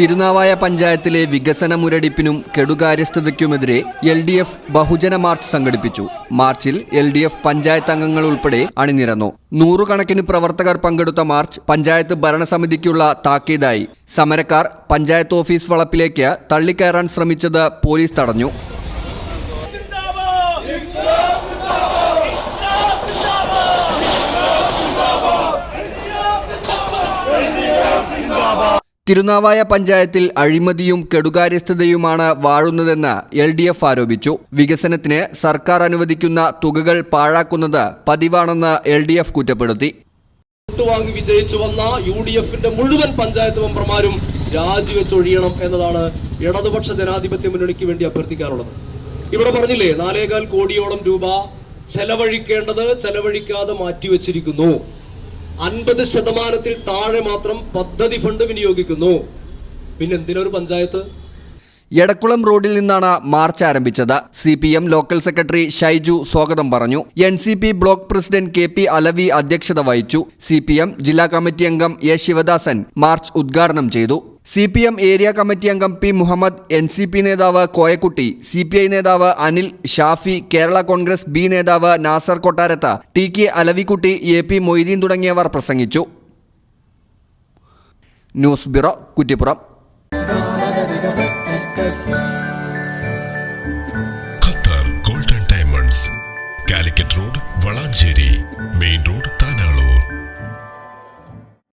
തിരുനാവായ പഞ്ചായത്തിലെ വികസന മുരടിപ്പിനും കെടുകാര്യസ്ഥതയ്ക്കുമെതിരെ LDF ബഹുജന മാർച്ച് സംഘടിപ്പിച്ചു. മാർച്ചിൽ LDF പഞ്ചായത്ത് അംഗങ്ങൾ ഉൾപ്പെടെ അണിനിരന്നു. നൂറുകണക്കിന് പ്രവർത്തകർ പങ്കെടുത്ത മാർച്ച് പഞ്ചായത്ത് ഭരണസമിതിക്കുള്ള താക്കീതായി. സമരക്കാർ പഞ്ചായത്ത് ഓഫീസ് വളപ്പിലേക്ക് തള്ളിക്കയറാൻ ശ്രമിച്ചത് പോലീസ് തടഞ്ഞു. തിരുനാവായ പഞ്ചായത്തിൽ അഴിമതിയും കെടുകാര്യസ്ഥതയുമാണ് വാഴുന്നതെന്ന് LDF ആരോപിച്ചു. വികസനത്തിന് സർക്കാർ അനുവദിക്കുന്ന തുകകൾ പാഴാക്കുന്നത് പതിവാണെന്ന് LDF കുറ്റപ്പെടുത്തി. വാങ്ങി വിജയിച്ചു വന്ന UDFന്റെ മുഴുവൻ പഞ്ചായത്ത് മെമ്പർമാരും രാജിവെച്ചൊഴിയണം എന്നതാണ് ഇടതുപക്ഷ ജനാധിപത്യ മുന്നണിക്ക് വേണ്ടി അഭ്യർത്ഥിക്കാറുള്ളത്. ഇവിടെ പറഞ്ഞില്ലേ, 4.25 കോടിയോളം രൂപ ചെലവഴിക്കേണ്ടത് ചെലവഴിക്കാതെ മാറ്റിവെച്ചിരിക്കുന്നു. 50% താഴെ മാത്രം പദ്ധതി ഫണ്ട് വിനിയോഗിക്കുന്നു. പിന്നെ എന്തിനൊരു പഞ്ചായത്ത്? എടക്കുളം റോഡിൽ നിന്നാണ് മാർച്ച് ആരംഭിച്ചത്. CPM ലോക്കൽ സെക്രട്ടറി ഷൈജു സ്വാഗതം പറഞ്ഞു. NCP block president KP Alavi അധ്യക്ഷത വഹിച്ചു. CPM ജില്ലാ കമ്മിറ്റി അംഗം A ശിവദാസൻ മാർച്ച് ഉദ്ഘാടനം ചെയ്തു. CPM ഏരിയ കമ്മിറ്റി അംഗം P മുഹമ്മദ്, NCP നേതാവ് കോയക്കുട്ടി, CPI നേതാവ് അനിൽ, ഷാഫി, കേരള കോൺഗ്രസ് B നേതാവ് നാസർ കൊട്ടാരത്ത്, TK അലവിക്കുട്ടി, AP മൊയ്തീൻ തുടങ്ങിയവർ പ്രസംഗിച്ചു. News bureau, Kuttippuram. Qatar golden diamonds, Calicut road, Valanchery main road,